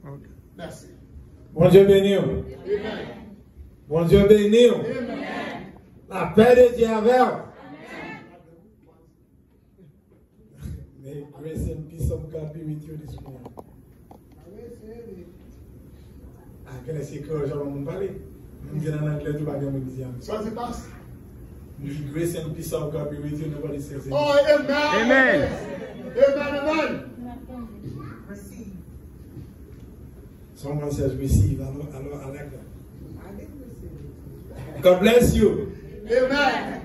Okay. Merci. Bon Dieu béni. Amen. Bon Dieu béni. Amen. La paix de Dieu avec vous. May grace and peace of God be with you this morning. Ah, quel est ce que je vais parler? Je vais en anglais, tu vas me dire. Ça se passe. Grace and peace of God be with you. Nobody says it. Oh, amen. Amen. Amen, amen. Receive. Someone says receive. I like that. God bless you. Amen.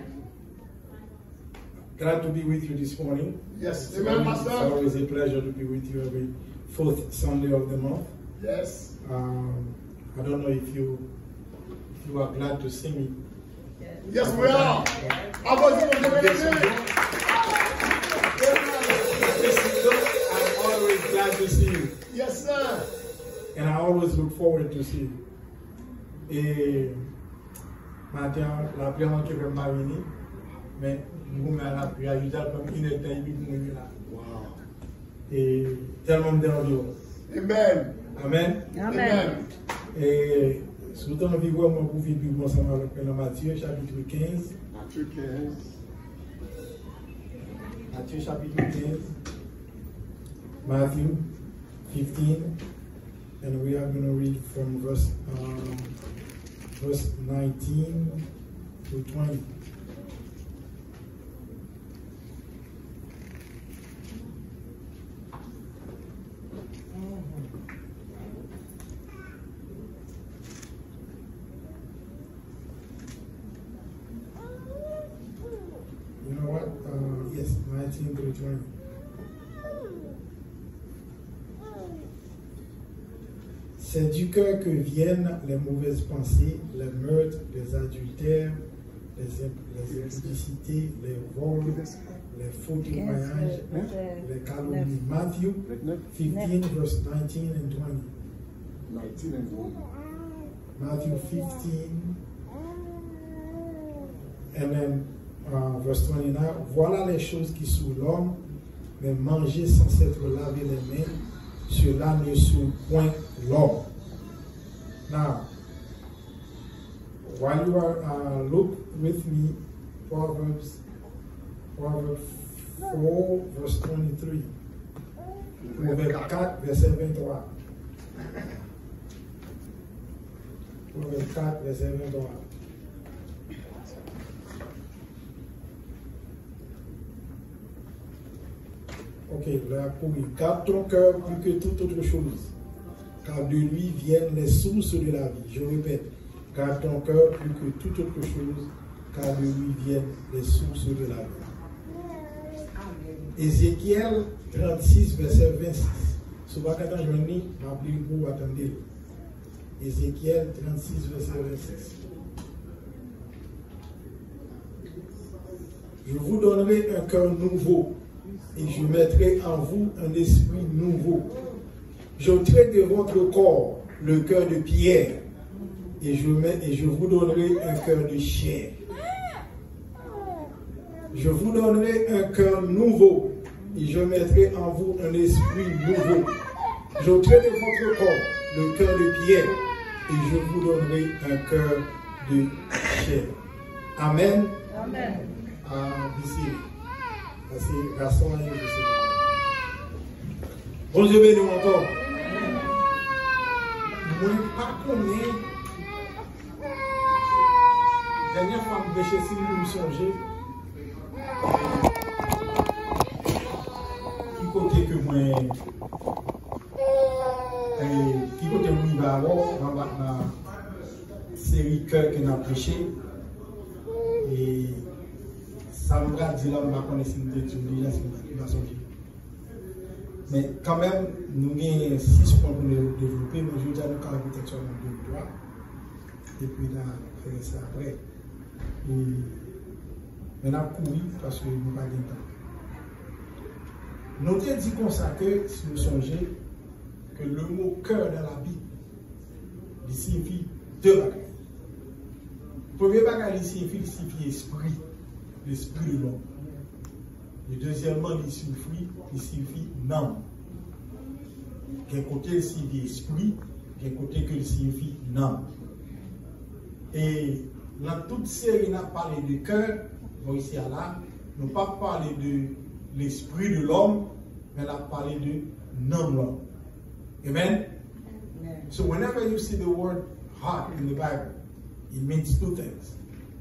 Glad to be with you this morning. Yes. It's Amen, always, Pastor. it's always a pleasure to be with you every fourth Sunday of the month. Yes. I don't know if you are glad to see me. Yes, we are. How about you? I'm always glad to see you. Yes, sir. And I always look forward to see you. Et maintenant, la prière que je vais m'arrêter, mais nous mettons la prière, je vais comme une étape et puis nous là. Wow. Et tellement d'environ. Amen. Amen. Amen. Et surtout dans le vivre, moi, vous vivez ensemble avec le Matthieu, chapitre 15. Matthieu 15. Matthieu, chapitre 15. Matthew 15. And we are going to read from verse 19 to 20. You know what? Yes, 19 to 20. C'est du cœur que viennent les mauvaises pensées, les meurtres, les adultères, les impudicités, les vols, les faux témoignages, les calomnies. Matthew 15, verse 19 and 20. 19 and 20. Matthew 15, and then verse 29. Voilà les choses qui sont l'homme, mais manger sans s'être lavé les mains, cela ne sont point l'homme. Now, while you are look with me, Proverbs 4, verse 23. Proverbs 4, verset 23. Proverbs 4, verset 23. Ok, là, pour lui. Garde ton cœur plus que toute autre chose, car de lui viennent les sources de la vie. Je répète, garde ton cœur plus que toute autre chose, car de lui viennent les sources de la vie. Ézéchiel 36, verset 26. Souvent, quand je lis, rappelez vous, attendez. Ézéchiel 36, verset 26. Je vous donnerai un cœur nouveau et je mettrai en vous un esprit nouveau. J'ôterai de votre corps le cœur de pierre et je vous donnerai un cœur de chair. Je vous donnerai un cœur nouveau et je mettrai en vous un esprit nouveau. J'ôterai de votre corps le cœur de pierre et je vous donnerai un cœur de chair. Amen. Amen. Ici. C'est garçon et je sais. Bon Dieu béni encore. Je ne sais pas combien. Dernière fois que je suis venu me songer. Qui côté que moi. Qui côté que moi va avoir dans la série Cœur que nous avons prêché. Et ça me va dire là, on va connaître une déjà, mais quand même, nous avons 6 points pour nous développer, mais je vais dire nous avons peut-être sur le droit, et puis là, faire ça après. Et on a couru parce que nous n'avons pas de temps. Nous avons dit comme ça que, si vous songez, que le mot cœur dans la Bible, il signifie deux bagages. Le premier bagage, il signifie esprit. L'esprit de l'homme. Et deuxièmement, il signifie âme. il y a un côté qui signifie esprit, il y a un côté qui signifie âme. Et dans toute série, on a parlé de cœur, bon ici à là, nous n'avons pas parlé de l'esprit de l'homme, mais on a parlé de l'homme. Amen? So whenever you see the word heart in the Bible, it means two things.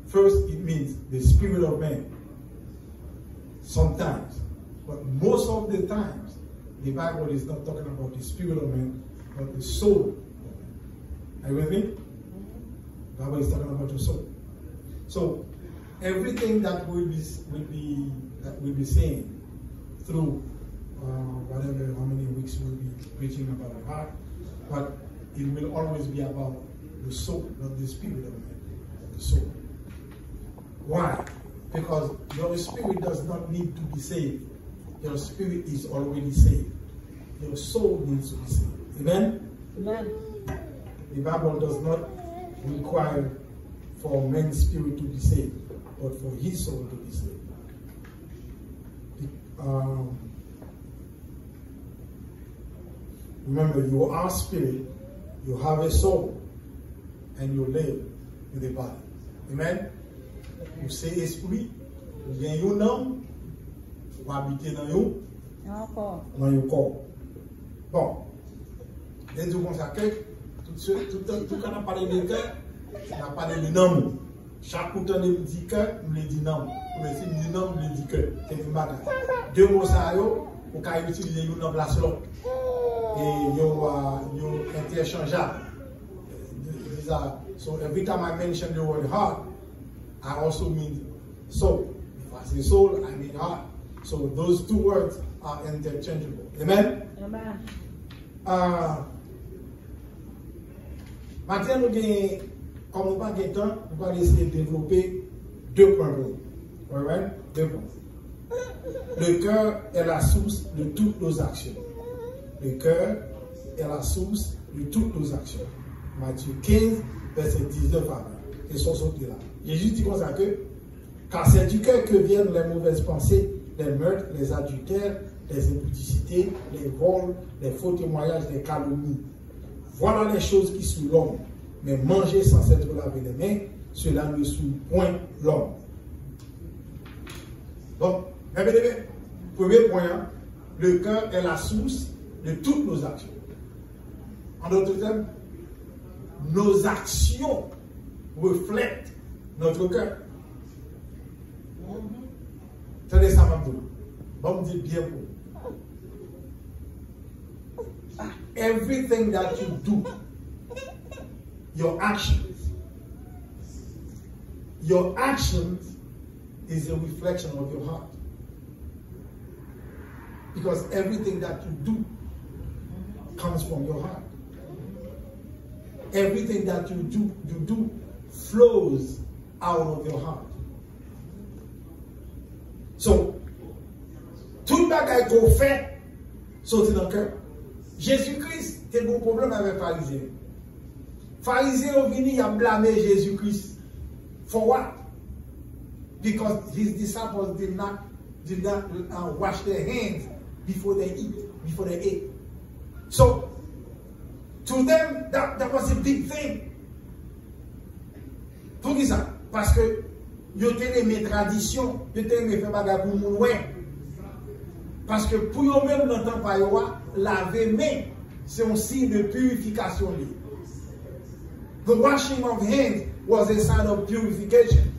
First, it means the spirit of man. Sometimes, but most of the times, the Bible is not talking about the spirit of man, but the soul of man. Are you with me? The Bible is talking about the soul. So everything that we'll be saying through whatever, how many weeks we'll be preaching about the heart, but it will always be about the soul, not the spirit of man, the soul. Why? Because your spirit does not need to be saved. Your spirit is already saved. Your soul needs to be saved. Amen? Amen. The Bible does not require for man's spirit to be saved, but for his soul to be saved. Remember, you are spirit, you have a soul, and you live with a body. Amen? Vous c'est esprit, vous gagnez un âme, vous habitez dans un corps. Bon, et du coup, ça que tout quand on a parlé de cœur, on a parlé de nom. Chaque fois qu'on dit cœur, on le dit nom. Mais si on dit nom, on le dit cœur. C'est une bagaille. Deux mots ça, on peut utiliser une dans place l'autre. Et ils interchangeables. So every time I mention the word heart, I also mean soul. If I say soul, I mean heart. So those two words are interchangeable. Amen? Amen. Maintenant, comme nous n'avons pas de temps, nous allons essayer de développer deux points. Alright? Deux points. Le cœur est la source de toutes nos actions. Le cœur est la source de toutes nos actions. Matthieu 15, verset 19 à 20. Et sont sortis là. Jésus dit comme ça que, car c'est du cœur que viennent les mauvaises pensées, les meurtres, les adultères, les impudicités, les vols, les faux témoignages, les calomnies. Voilà les choses qui souillent l'homme. Mais manger sans s'être lavé les mains, cela ne souille point l'homme. Donc, premier point, le cœur est la source de toutes nos actions. En d'autres termes, nos actions reflètent notre cœur. Tenez ça, Mamdou. Bon, me dit bien pour. Everything that you do, your actions is a reflection of your heart. Because everything that you do comes from your heart. Everything that you do flows out of your heart. So, tout bagaille qu'on fait, sorti dans le cœur. Jésus-Christ, c'est un problème avec les pharisiens. Les pharisiens ont venu, ils ont blâmé Jésus-Christ. For what? Because his disciples did not wash their hands before they ate. So, to them, that was a big thing. Pour qui ça? Parce que ils ont aimé tradition, ils ont aimé faire bagarre pour nous. Parce que pour eux-mêmes, dans le temps, laver main, c'est un signe de purification. The washing of hands was a sign of purification.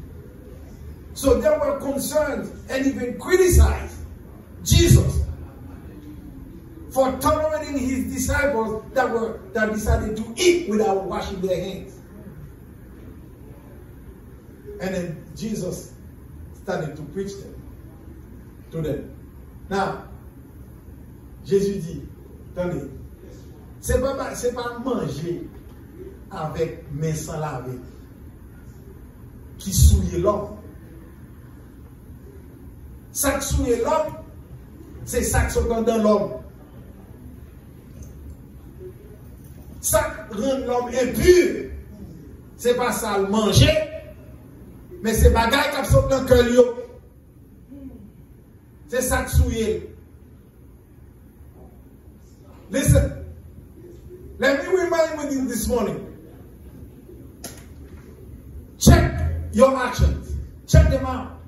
So they were concerned and even criticized Jesus for tolerating his disciples that decided to eat without washing their hands. And then Jesus started to preach to them. Now, Jésus dit, attendez, c'est pas manger avec main sans laver qui souille l'homme. Ça qui souille l'homme, c'est ça qui sort dans l'homme. Ça qui rend l'homme impur, c'est pas ça le manger, mais c'est bagaille qui sort dans le cœur. C'est ça qui souille. Listen, Let me remind you this morning. Check your actions. Check them out.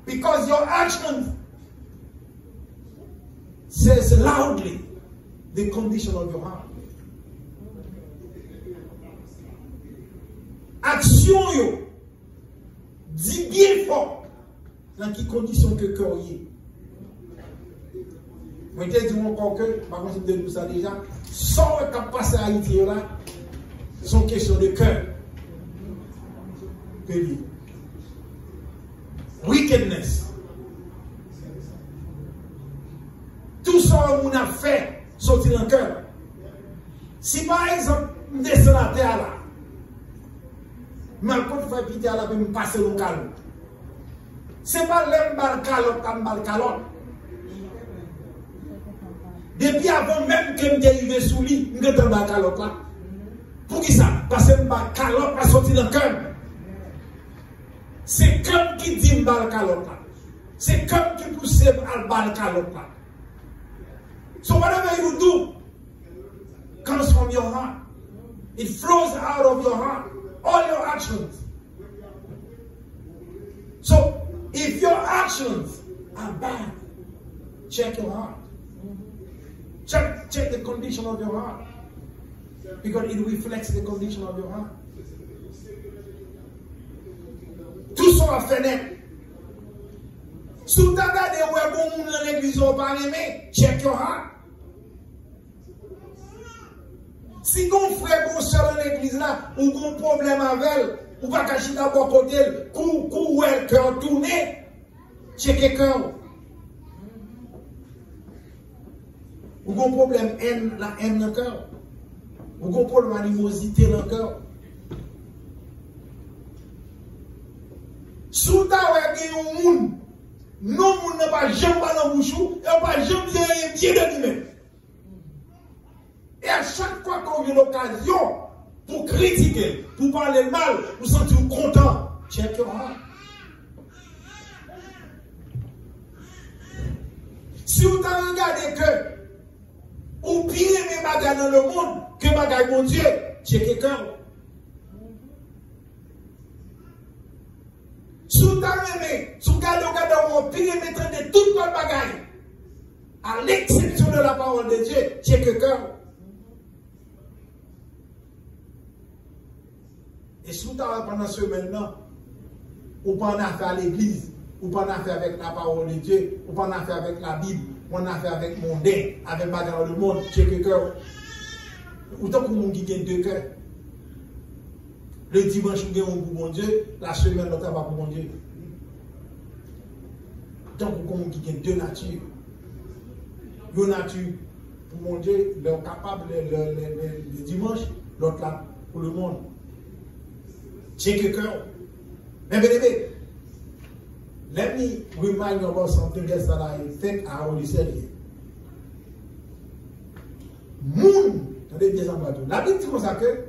Because your actions says loudly the condition of your heart. Action yo dit bien fort dans quelle condition que cœur y est. Moi je dis encore que par contre de nous ça déjà sans le passé à Haïti là sont question de cœur. Wickedness. Tout ça on a fait sortir dans le cœur. Si par exemple on descend la terre là, mais quand tu fais pitié là, je vais me passer le calot. C'est pas l'aime bal calot comme bal calot. Depuis avant même que je arrive sous lui, je vais dans le calot là. Pour qui ça? Parce que le calot va sortir dans le cœur. C'est comme qui dit le calot là. C'est comme qui pousse le calot là. So whatever you do comes from your heart. It flows out of your heart. All your actions. So if your actions are bad, check your heart. Check the condition of your heart. Because it reflects the condition of your heart. Tout ça a fait net. Si tu as regardé où est bon monde dans l'église ou pas aimé, check your heart. Si ton frère ou soeur dans l'église là, ou un problème avec elle, ou pas cacher d'abord côté, ou elle cœur tourné, check le cœur. Ou un problème la haine dans le cœur. Ou un problème animosité dans le cœur. Si tu as regardé un monde, non, on n'a pas jamais dans la bouche, et on n'a pas jamais bien de lui-même. Et à chaque fois qu'on a l'occasion pour critiquer, pour parler mal, pour sentir content, check your heart. Si vous avez regardé que, ou pire mes bagages dans le monde, que bagages mon Dieu, check your cœur. Si vous avez si vous regardez mon pire mettant de toutes les bagages, à l'exception de la parole de Dieu, check your cœur. Et si vous avez pendant ce moment, ou pas en affaire à l'église, ou pas en affaire avec la parole de Dieu, ou pas en affaire avec la Bible, ou en affaire avec mon dé, avec bagarre le monde, check le cœur. Autant que mon qui gagne deux cœurs. Le dimanche, vous gagnez pour mon Dieu, la semaine, l'autre va pour mon Dieu. Autant que mon qui gagne deux natures. Une nature pour mon Dieu, l'un capable le dimanche, l'autre là pour le monde. Check your cœur. Mais baby, let me remind you about something else that I think I already said here. Moun, attendez bien ça, la Bible dit comme ça que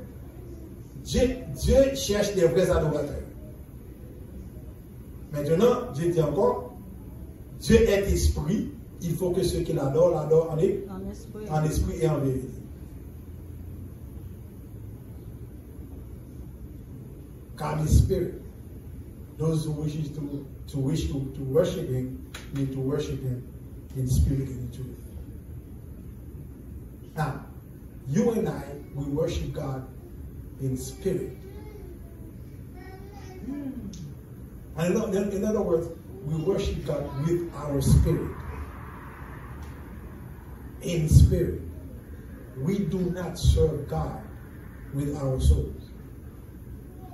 Dieu cherche des vrais adorateurs. Maintenant, Dieu dit encore, Dieu est esprit, il faut que ceux qui l'adorent en esprit et en vérité. God is spirit. Those who wish to worship Him need to worship Him in spirit and in truth. Now, you and I, we worship God in spirit. And in other words, we worship God with our spirit. In spirit. We do not serve God with our souls.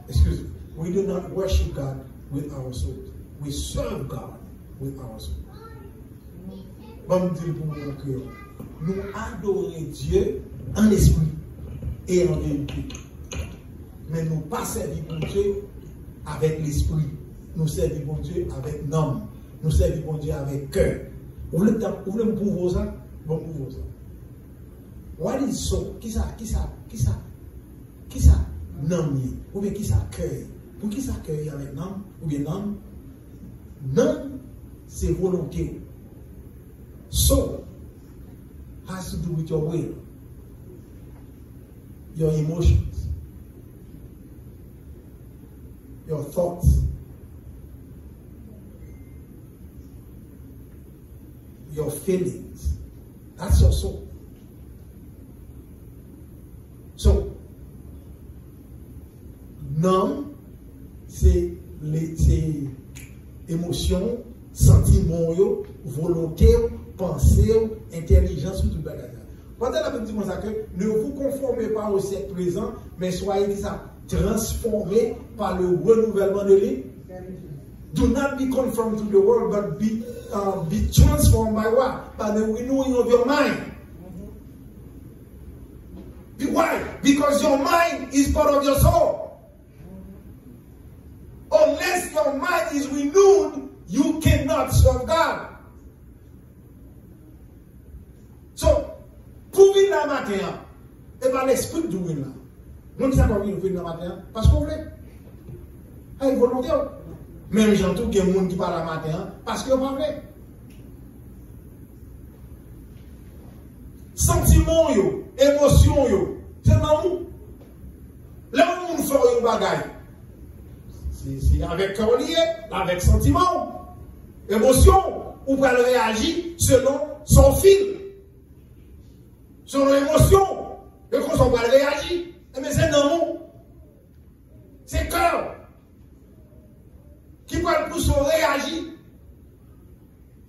Excuse me, we do not worship God with our souls. We serve God with our souls. Nous adorons Dieu en esprit et en vérité. Mais nous pas servir bon Dieu avec l'esprit. Nous servir bon Dieu avec l'âme. Nous servir bon Dieu avec cœur. Vous voulez me prouver ça? Bon, prouver ça. What is soul? Qui ça? Non, ou bien qui ça cœur? Pour qui ça cœur avec non? Ou bien non? Non, c'est volonté. So, has to do with your will, your emotions, your thoughts, your feelings. That's your soul. So, non, c'est émotion, sentiment, volonté, pensée, intelligence, tout le bagage. Pendant la petite chose que ne vous conformez pas au siècle présent, mais soyez transformés par le renouvellement de l'esprit. Do not be conformed to the world, but be transformed by what? By the renewing of your mind. Why? Because your mind is part of your soul. Unless your mind is renewed, you cannot serve God. So, pour venir la matin, et par l'esprit du venir là. Nous savons pas venir la matin parce qu'on voulait. Ah, il volontaire. Même j'entends qu'il y a des gens qui parlent la matin parce qu'ils n'ont pas vrai. Sentiment, émotion, c'est l'amour. L'amour fait un bagage. C'est avec cœur lié, avec sentiment, émotion, ou peut réagir selon son fil, selon l'émotion. Et quand on va réagir, mais c'est l'amour. C'est cœur. Qui peut plus réagir.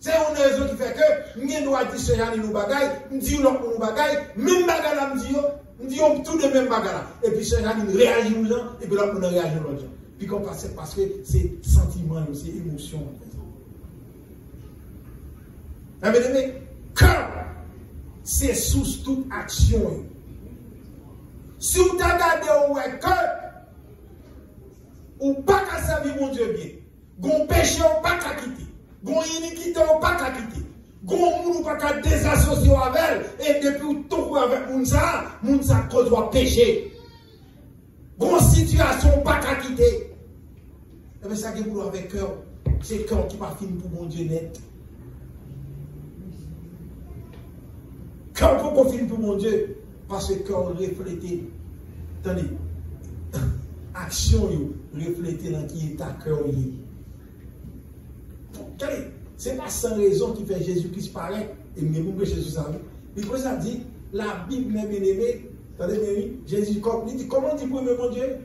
C'est une raison qui fait que nous doit dire ce genre de bagaille, nous disons nous bagaille, même bagaille là nous disons tout de même bagaille. Et puis ce genre de réagit aux gens et puis là on réagit aux gens. Puis qu'on passe parce que c'est sentiment, c'est émotion. Mais cœur, c'est sous toute action. Si vous regardez au cœur, ou pas qu'à servir mon Dieu bien. Gon péché ou pas qu'à quitter. Gon iniquité ou pas qu'à quitter. Gon moun ou pas qu'à désassocier avec elle. Et depuis tout avec moun sa cause doit pécher. Gon situation ou pas qu'à quitter. Et bien ça qui est avec cœur. C'est cœur qui pas fini pour mon Dieu net. Cœur pour qu'on finisse pour mon Dieu. Parce que cœur reflété. Attendez. Action reflétée dans qui est ta cœur. C'est pas sans raison qui fait Jésus-Christ paraît et mieux pour Jésus ça. Il faut ça dit la Bible n'est bien aimée. Attendez, Jésus dit comment tu peux aimer mon Dieu?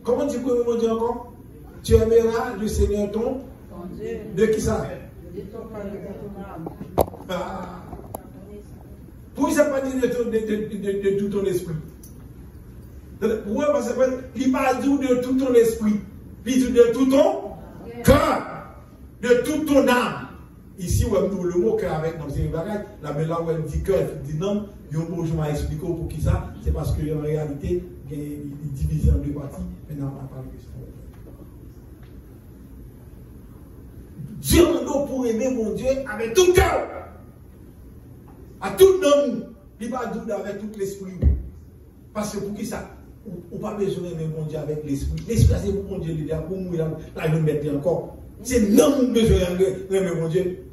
Comment tu peux aimer mon Dieu encore? Tu aimeras le Seigneur ton Dieu. De qui ça? Pourquoi ça pas dit de tout ton esprit? Pourquoi parce qu'il parle de tout ton esprit, il dit de tout ton cœur, de toute ton âme. Ici, on a le mot cœur avec nous, c'est une bagage. Là, mais là où elle dit cœur, il dit non, il y a un mot, je vais expliquer pour qui ça. C'est parce qu'en réalité, il est divisé en deux parties. Maintenant, on va parler de ça. Dieu nous pour aimer mon Dieu avec tout cœur, à tout homme. Il va dire avec tout l'esprit. Parce que pour qui ça? On n'a pas besoin d'aimer mon Dieu avec l'esprit. L'esprit, c'est pour mon Dieu, pour mourir, là, je vais mettre encore. C'est non mon besoin d'aimer mon Dieu.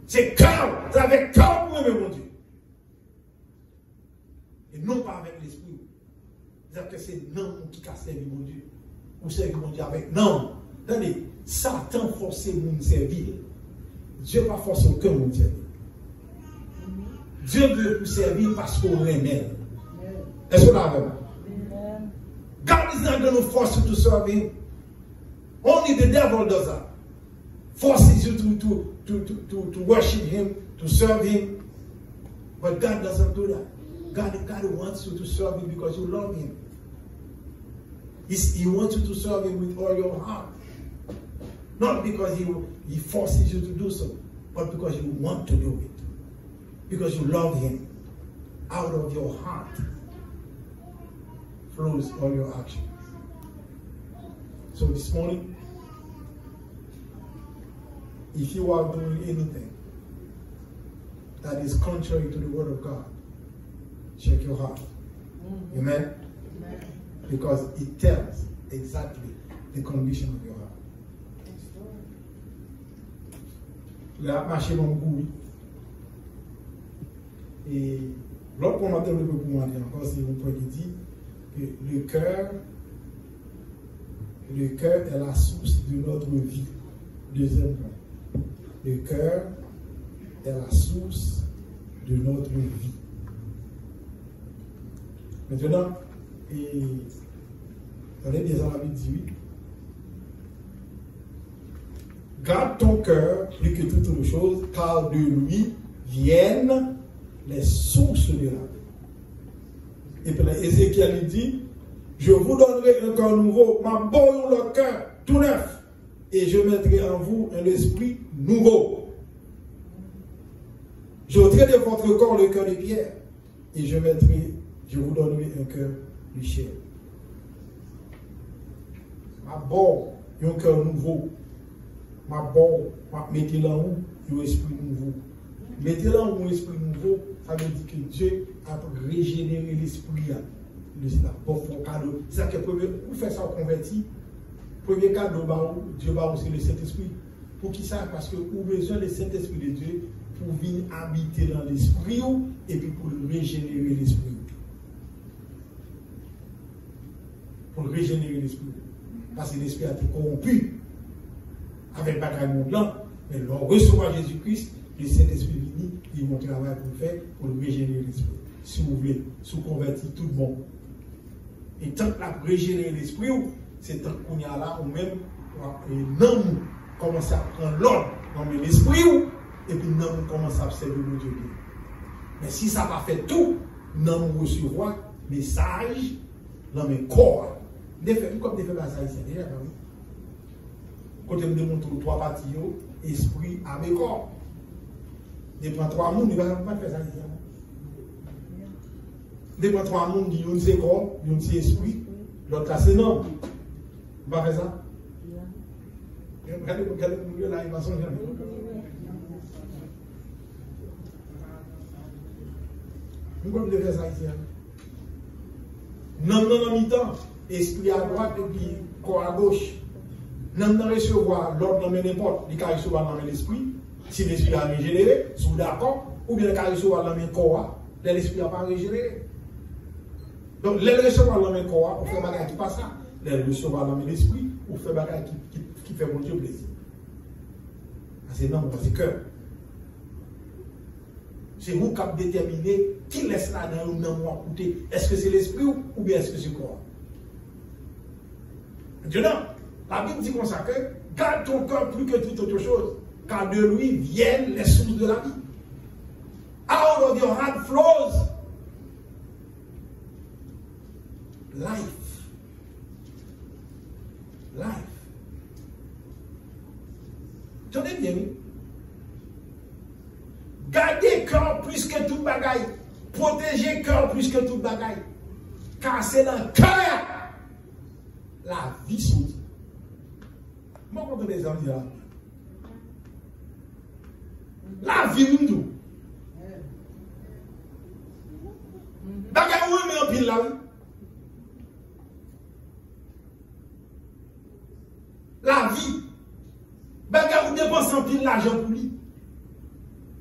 C'est cœur, c'est avec cœur pour aimer mon Dieu. Et non pas avec l'esprit. C'est-à-dire que c'est non qui a servi mon Dieu. Ou servir mon Dieu avec non. Attendez, Satan force mon servir. Dieu n'a pas forcé aucun mon Dieu. Dieu veut vous servir parce qu'on aime. Est-ce qu'on a vraiment? God is not going to force you to serve Him. Only the devil does that. Forces you to worship Him, to serve Him. But God doesn't do that. God wants you to serve Him because you love Him. He wants you to serve Him with all your heart. Not because He forces you to do so, but because you want to do it. Because you love Him. Out of your heart flows all your actions. So this morning, if you are doing anything that is contrary to the Word of God, check your heart. Amen? Because it tells exactly the condition of your heart. La marché mon goût. Et l'autre point que je peux vous dire encore, c'est un point qui dit que le cœur est la source de notre vie. Deuxième point. Le cœur est la source de notre vie. Maintenant, on est bien dans la Bible dit oui. Garde ton cœur plus que toute autre chose, car de lui viennent les sources de la vie. Et puis Ézéchiel dit, je vous donnerai un cœur nouveau, ma bonne le cœur tout neuf, et je mettrai en vous un esprit nouveau. Je ôterai de votre corps le cœur de pierre, et je vous donnerai un cœur de chair. Ma bonne, un cœur nouveau. Ma bonne, mettez là où un esprit nouveau. Mettez là où un esprit nouveau, ça veut dire que Dieu a régénéré l'esprit. C'est un bon cadeau. C'est-à-dire que vous faites ça converti. Premier cadeau, Dieu va aussi le Saint-Esprit. Pour qui ça? Parce que vous avez besoin du Saint-Esprit de Dieu pour venir habiter dans l'esprit et puis pour régénérer l'esprit. Pour régénérer l'esprit. Parce que l'esprit a été corrompu avec le bagage monde là. Mais l'on reçoit Jésus-Christ, le Saint-Esprit vient, il va travailler pour faire pour régénérer l'esprit. Si vous voulez, si vous convertir tout le monde. Et tant que la régénérer l'esprit, c'est tant qu'on y a là, ou même, non, commence à prendre l'ordre dans l'esprit, et puis non, commence à observer le Dieu. Mais si ça n'a pas fait tout, non, on recevoir message dans mes corps. Comme des faits ça ici, déjà, quand je me démontre trois parties, esprit, âme et corps. Il prend trois mondes, il ne va pas faire ça ici. Il prend trois mondes, il y a un c'est corps, il y a un c'est esprit, l'autre là c'est non. Il va faire ça. Regardez là, il va songer. Pourquoi vous faire ça ici? Non, mi-temps. Esprit à droite et puis corps à gauche. Non, recevoir l'ordre dans n'importe, il peut recevoir dans l'esprit, si l'esprit a régénéré, sous d'accord, ou bien il peut recevoir dans le corps, l'esprit n'a pas régénéré. Donc, les recevoir dans le corps, on fait bagage qui passe ça. Les recevoir dans l'esprit, on fait bagage qui fait mon Dieu plaisir. C'est non, c'est cœur. C'est vous qui avez déterminé qui laisse là dans le nom à côté. Est-ce que c'est l'esprit ou bien est-ce que c'est le corps? Maintenant, la Bible dit comme ça que garde ton cœur plus que toute autre chose, car de lui viennent les sources de la vie. Out of your heart flows life. Life. Tenez bien, gardez cœur plus que tout bagaille. Protégez cœur plus que tout bagaille. Car c'est dans le cœur la vie sortit. Moi, quand les amis là, la vie nous tout. Bagaille où est en pile là? La vie. Bagaille où dépense en pile l'argent pour lui.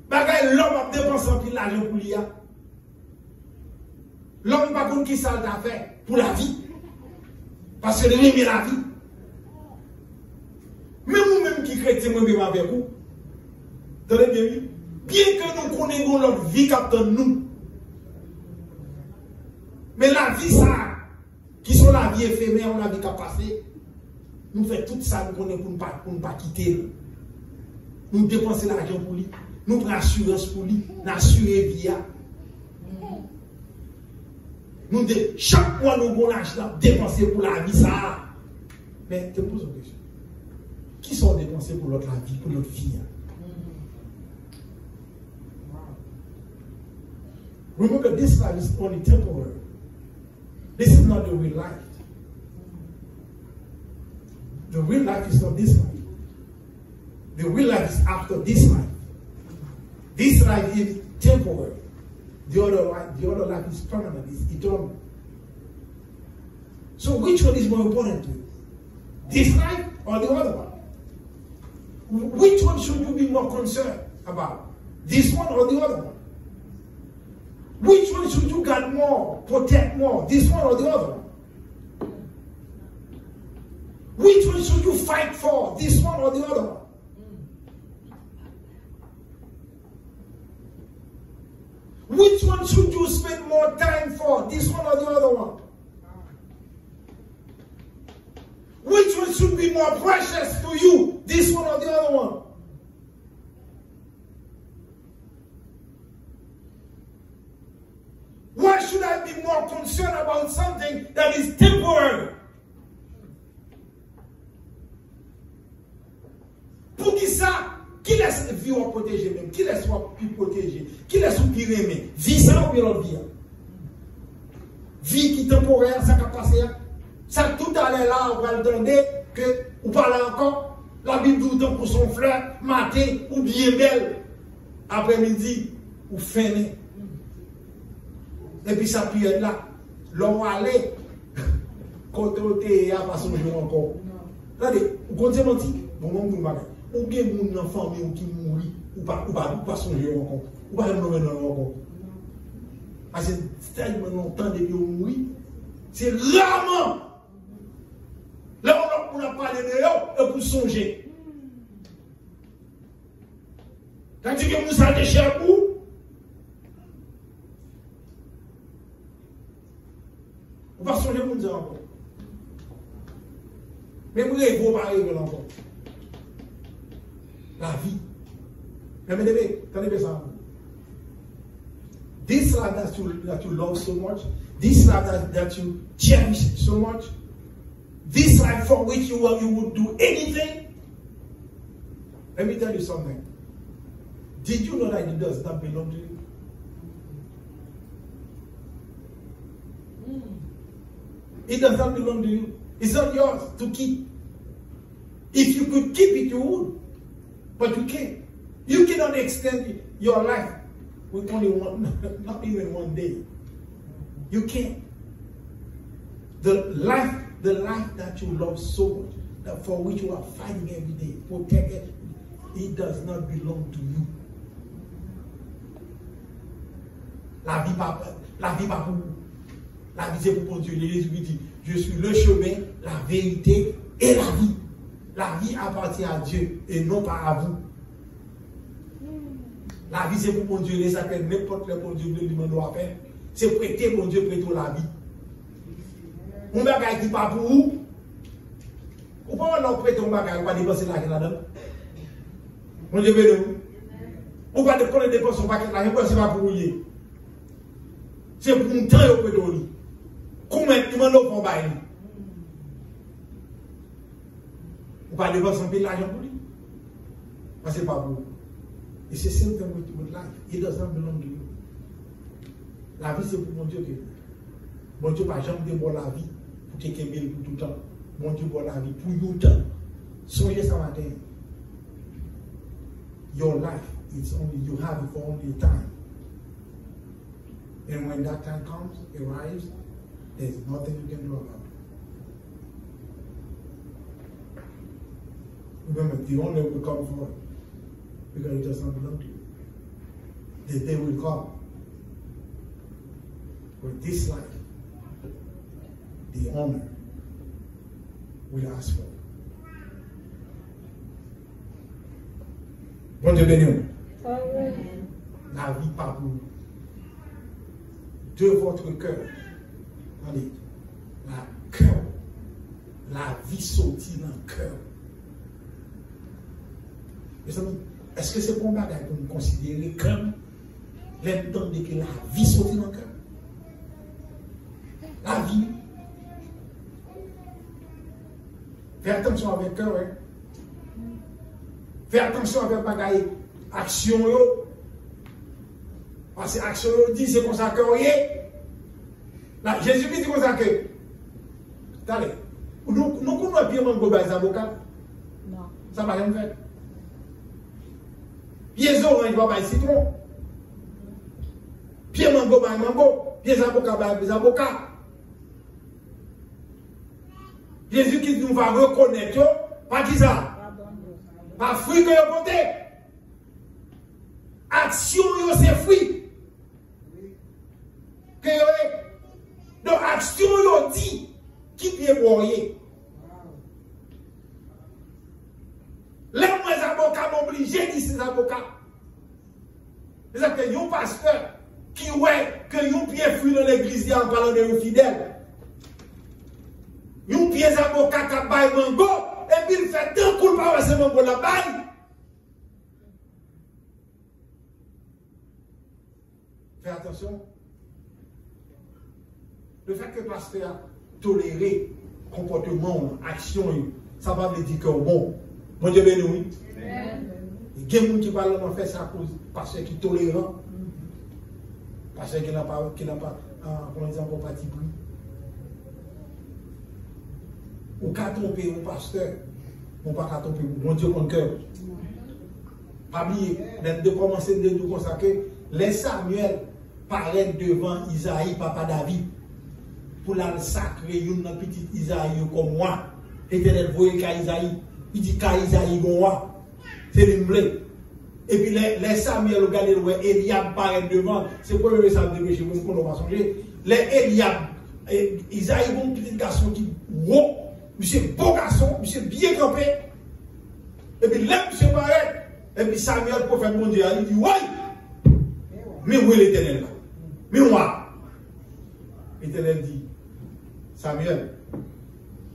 Bagaille l'homme a dépensé en pile l'argent pour lui. L'homme pas contre qui ça l'a fait pour la vie. Parce que lui aime la vie. Même nous-mêmes qui chrétiens, nous avec vous. Tenez bien, bien que nous connaissons notre vie qui attend nous. Mais la vie, ça, qui sont la vie éphémère, la vie qui a passé, nous faisons tout ça pour ne pas quitter. Nous dépensons l'argent pour lui. Nous prenons l'assurance pour lui. Nous assurons vie. Nous disons, chaque mois nous avons l'argent dépensé pour la vie, ça. Mais te pose une question. Qui sont dépensés pour notre vie, pour notre vie? Remember, this life is only temporary. This is not the real life. The real life is not this life. The real life is after this life. This life is temporary. The other life is permanent, it's eternal. So which one is more important to you? This life or the other one? Which one should you be more concerned about? This one or the other one? fight more, protect more, this one or the other? Which one should you fight for, this one or the other? Which one should you spend more time for, this one or the other one? Which one should be more precious to you, this one or the other one? Why should I be more concerned about something that is temporary? Pour qui ça? Qui laisse vie ou protéger même? Qui laisse plus protéger? Qui laisse ou pire aimer? Vie ça ou bien l'autre vie? Vie qui est temporaire, ça qui passe. Ça tout à l'heure là, on va entendre que, ou parle encore, la Bible tout le temps pour son frère, matin ou bien belle, après-midi ou fin. Et puis ça peut être là. L'on va aller, quand on est à passer un jour encore. Regardez, vous comptez mentir? Bon, ou bien mon enfant qui mourit, ou pas songer encore, ou pas nous encore. Parce que c'est tellement longtemps depuis qu'on mourit, c'est rarement. Là, on a parlé de eux, et pour songer. Tandis que nous sommes des chers pour. On va songer pour nous encore. Mais vous ne pouvez pas arriver encore. La vie. Mais attendez ça. This life that you love so much, this life that you cherish so much, this life for which you would do anything. Let me tell you something. Did you know that it does not belong to you? It does not belong to you. It's not yours to keep. If you could keep it, you would. But you can't. You cannot extend your life with only one, not even one day. You can't. The life that you love so much, that for which you are fighting every day, protect it, it does not belong to you. La vie pas pour vous. La vie c'est pour Dieu. Jésus dit, je suis le chemin, la vérité et la vie. La vie appartient à Dieu et non pas à vous. La vie, c'est pour mon Dieu, les appelle n'importe quel bon Dieu, le demande à faire. C'est prêter mon Dieu, prêter la vie. On va faire qui pas pour vous. Ou pas on prêter un bagage, on va dépenser l'argent là-dedans. Mon Dieu, bénis-nous. On va dépenser un paquet l'argent, c'est pas pour vous. C'est pour un temps que vous pouvez donner. Combien de temps vous pouvez donner? On va dépenser un peu l'argent pour lui. Parce que c'est pas pour vous. Et c'est same thing with life. It does not belong to you. La vie, c'est pour mon Dieu que. Mon Dieu, pas jamais de la vie pour quelqu'un pour tout le temps. Mon Dieu, pour la vie pour tout le temps. Songez ça matin. Your life, it's only, you have it for only a time. And when that time comes, arrives, there's nothing you can do about it. Remember, the only will come for it. Because it does not belong to you. The day will come where this life, the owner, will ask for it. Bon Dieu béni. La vie par vous. De votre cœur. Allez, la vie sortit dans le cœur. Mes amis, est-ce que c'est pour moi pour nous considérer comme l'entendre que la vie sortit dans le cœur? La vie. Fais attention avec le cœur. Hein? Fais attention avec le bagage. Action. Parce que action dit c'est comme ça que vous est. Jésus dit comme ça que. Attendez. Nous connaissons bien les avocats. Non. Ça va rien faire. Pieds orange va pas citron. Pieds mango va mango. Pieds avocats va des avocats. Jésus qui nous va reconnaître, pas qui ça? Pas fruit que vous portez. Action, c'est fruit. Que action yo dit qui pied boyer. Les avocats m'obligent de ces avocats. C'est-à-dire que un pasteur qui ouais que un pied fuit dans l'église en parlant de fidèles. Un pied avocat qui baille mango et puis il fait deux coups par ce mango la baille. Fais attention. Le fait que le pasteur a toléré comportement, action, ça va me dire que bon. Mon Dieu béni, oui. Il y a des gens qui parlent en fait ça parce qu'ils sont tolérants. Parce qu'ils n'ont pas, comment dire, pas parti pris. Ou qu'à tromper un pasteur, ou pas qu'à tromper, mon Dieu, mon cœur. Pas oublier, de commencer de tout consacrer, les Samuel paraissent devant Isaïe, papa David, pour la sacrer une petite Isaïe comme moi. L'Éternel voyait qu'à Isaïe. Il dit qu'à Isaïe, c'est l'imblé. Et puis les Samuel, regardez, Eliab paraît devant. C'est quoi le Samuel de péché, vous ne va songer. Les Eliab, Isaïe, un petit garçon qui, wow, monsieur beau garçon, monsieur bien campé. Et puis là, monsieur paraît. Et puis Samuel, prophète mondial, il dit, ouais, mais où est l'Éternel? Mais moi, l'Éternel dit, Samuel,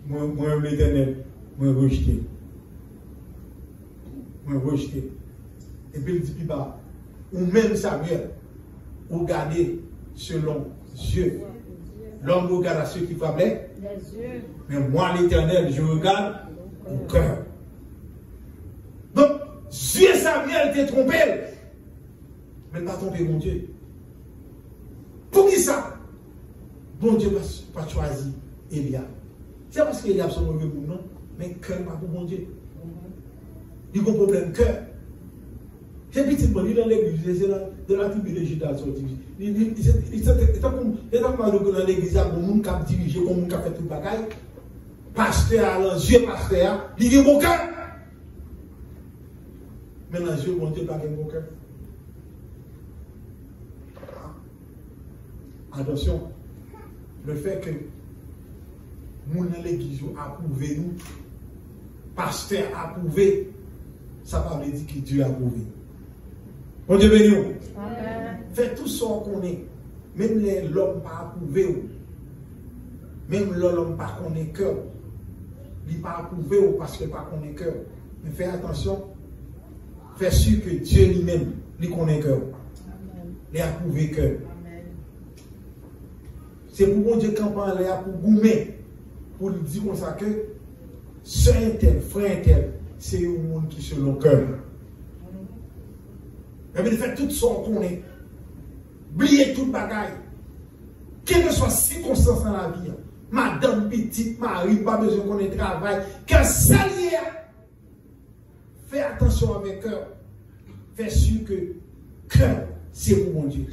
moi, l'Éternel, moi, rejeté. Moi, rejeté. Et puis il dit, bah, ou même Samuel, regardez selon Dieu. L'homme regarde à ceux qui faiblent, mais moi, l'Éternel, je regarde au cœur. Donc, Dieu Samuel t'est trompé, mais pas trompé mon Dieu. Pour qui ça? Bon Dieu n'a pas choisi Eliab. C'est parce qu'Eliab est mauvais pour nous, mais cœur pas pour mon Dieu. Il y a un problème cœur. C'est petit, il est dans l'église, c'est de la tribu de Judas. Il est comme dans l'église, il y a un monde qui a dirigé, un monde qui a fait tout le bagaille. Pasteur, Dieu pasteur, il y a un bon cœur. Maintenant, Dieu, mon Dieu, pas un bon cœur. Attention, le fait que nous dans l'église approuvé nous, pasteur approuvé, ça ne veut pas dire que Dieu a approuvé. Mon Dieu béni. Fait tout ce qu'on est, même l'homme pas approuvé, même l'homme pas qu'on est cœur, il n'est pas approuvé parce qu'il pas qu'on est cœur. Mais fais attention, fais sûr que Dieu lui-même, lui connaît cœur, il a approuvé cœur. C'est pour mon Dieu campagne là pour goumer, pour lui dire comme ça que soeur tel, frère tel, c'est un monde qui selon cœur. Et bien, il fait tout ce qu'on est. Oubliez toute bagaille. Quelle que soit la circonstance dans la vie, madame petite, mari, pas besoin qu'on ait travail, que ça lié. Fais attention avec cœur. Fais sûr que cœur, c'est pour mon Dieu.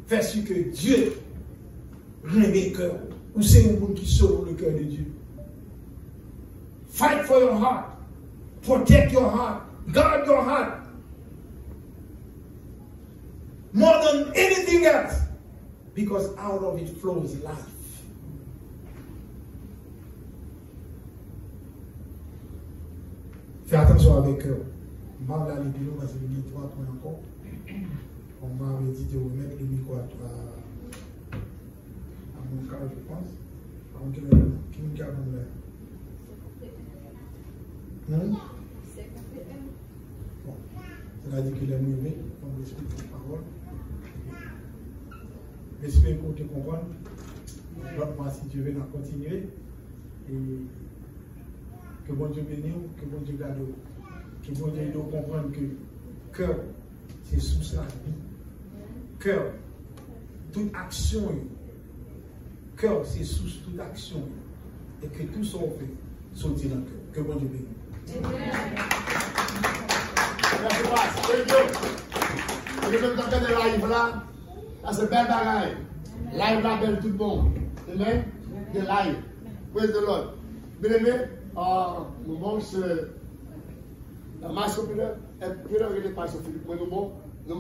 Fais sûr que Dieu règne le cœur. Ou c'est un monde qui sauve le cœur de Dieu. Fight for your heart. Protect your heart. Guard your heart. More than anything else. Because out of it flows life. Fais attention avec eux. On va aller plus loin parce qu'il y a 3 points encore. On m'avait dit de remettre le micro à mon cas, je pense. Qui me garde en l'air. Bon. C'est-à-dire qu'il est mauvais, on explique cette parole. J'espère qu'on te comprend. Donc, moi, si Dieu veut, on continuer. Et que bon Dieu bénisse, que bon Dieu garde, que bon Dieu doit comprendre que cœur, c'est sous la vie. Cœur, toute action, cœur, c'est sous toute action. Et que tout ça fait sortir dans le cœur. Que bon Dieu bénisse. Je vais me tenter de live là. C'est belle bagaille. Live là, belle tout le monde. Amen. De live. Praise the Lord. Bien aimé, nous avons la marche populaire. Et puis là, il est pas sur Philippe. Nous